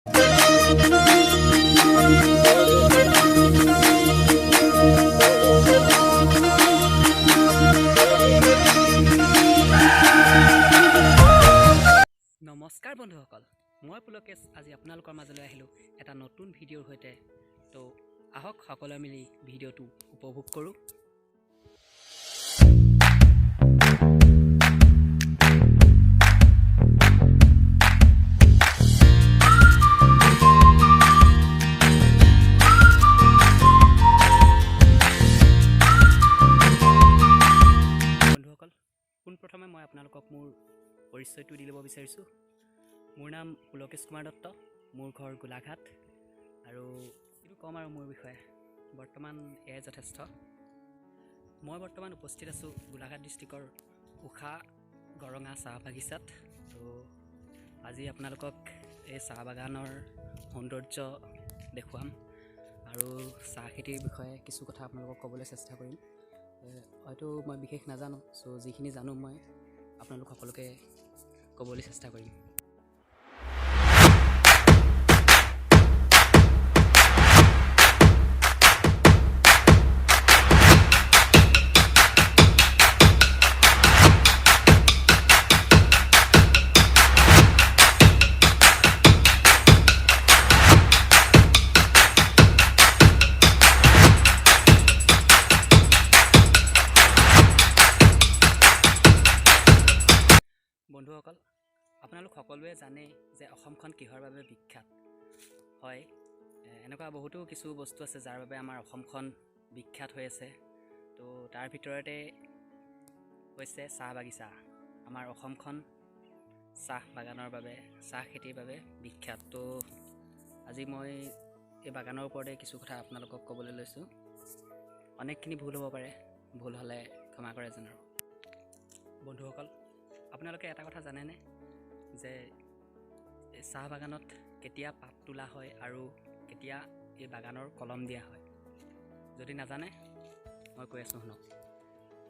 নমস্কাৰ বন্ধুসকল, মই পুলকেশ আজি আপোনালোকৰ মাজলৈ আহিলোঁ এটা নতুন ভিডিঅ'ৰ সৈতে। তো আহক সকলোৱে মিলি ভিডিঅ'টো উপভোগ কৰোঁ। বন্ধুসকল, পোনপ্ৰথমে মই আপোনালোকক মোৰ পৰিচয়টো দি ল'ব বিচাৰিছোঁ। মোৰ নাম পুলকেশ কুমাৰ দত্ত, মোৰ ঘৰ গোলাঘাট। আৰু এইটো ক'ম আৰু মোৰ বিষয়ে বৰ্তমান এয়াই যথেষ্ট। মই বৰ্তমান উপস্থিত আছোঁ গোলাঘাট ডিষ্ট্ৰিক্টৰ উষা গৰঙা চাহ বাগিচাত। তো আজি আপোনালোকক এই চাহ বাগানৰ সৌন্দৰ্য দেখুৱাম আৰু চাহ খেতিৰ বিষয়ে কিছু কথা আপোনালোকক ক'বলৈ চেষ্টা কৰিম। হয়তো মই বিশেষ নাজানো, চ' যিখিনি জানো মই আপোনালোক সকলোকে ক'বলৈ চেষ্টা কৰিম। বন্ধুসকল, আপোনালোক সকলোৱে জানে যে অসমখন কিহৰ বাবে বিখ্যাত হয়। এনেকুৱা বহুতো কিছু বস্তু আছে যাৰ বাবে আমাৰ অসমখন বিখ্যাত হৈ আছে। তো তাৰ ভিতৰতে হৈছে চাহ বাগিচা। আমাৰ অসমখন চাহ বাগানৰ বাবে, চাহ খেতিৰ বাবে বিখ্যাত। তো আজি মই এই বাগানৰ ওপৰতে কিছু কথা আপোনালোকক ক'বলৈ লৈছোঁ। অনেকখিনি ভুল হ'ব পাৰে, ভুল হ'লে ক্ষমা কৰে যেন। আৰু বন্ধুসকল, আপোনালোকে এটা কথা জানেনে যে চাহ বাগানত কেতিয়া পাত তোলা হয় আৰু কেতিয়া এই বাগানৰ কলম দিয়া হয়? যদি নাজানে মই কৈ আছোঁ শুনক।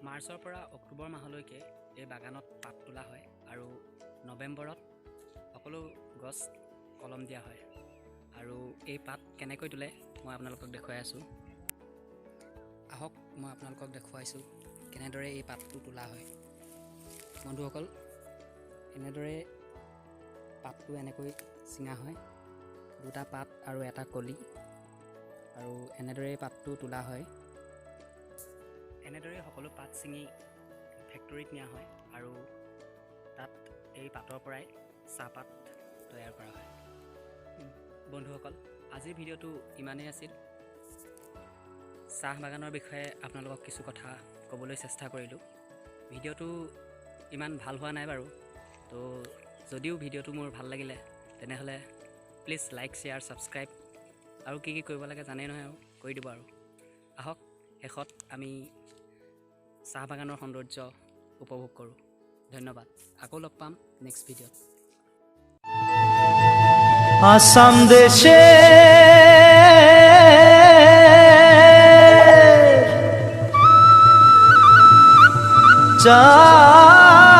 মাৰ্চৰ পৰা অক্টোবৰ মাহলৈকে এই বাগানত পাত তোলা হয় আৰু নৱেম্বৰত সকলো গছ কলম দিয়া হয়। আৰু এই পাত কেনেকৈ তোলে মই আপোনালোকক দেখুৱাই আছোঁ। আহক মই আপোনালোকক দেখুৱাইছোঁ কেনেদৰে এই পাতটো তোলা হয়। বন্ধুসকল, এনেদৰে পাতটো এনেকৈ ছিঙা হয়, দুটা পাত আৰু এটা কলি, আৰু এনেদৰে পাতটো তোলা হয়। এনেদৰে সকলো পাত ছিঙি ফেক্টৰীত নিয়া হয় আৰু তাত এই পাতৰ পৰাই চাহপাত তৈয়াৰ কৰা হয়। বন্ধুসকল, আজিৰ ভিডিঅ'টো ইমানেই আছিল। চাহ বাগানৰ বিষয়ে আপোনালোকক কিছু কথা ক'বলৈ চেষ্টা কৰিলোঁ। ভিডিঅ'টো ইমান ভাল হোৱা নাই বাৰু। তো যদিও ভিডিঅ'টো মোৰ ভাল লাগিলে তেনেহ'লে প্লিজ লাইক, শ্বেয়াৰ, ছাবস্ক্ৰাইব আৰু কি কৰিব লাগে জানেই নহয়, আৰু কৰি দিব। আৰু আহক শেষত আমি চাহ বাগানৰ সৌন্দৰ্য উপভোগ কৰোঁ। ধন্যবাদ। আকৌ লগ পাম নেক্সট ভিডিঅ'ত। আসাম দেশে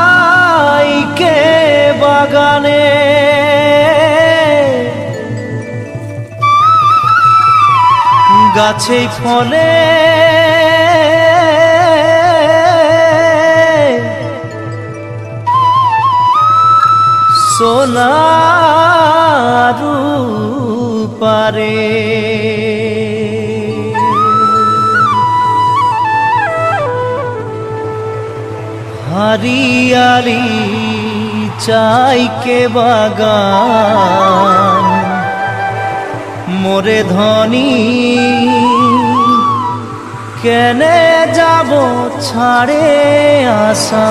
চাইকে বাগানে গাছেই ফলে সোনার পারে। हरियाली चाय के बागान मोरे धनी केने जाबो छाड़े आसा।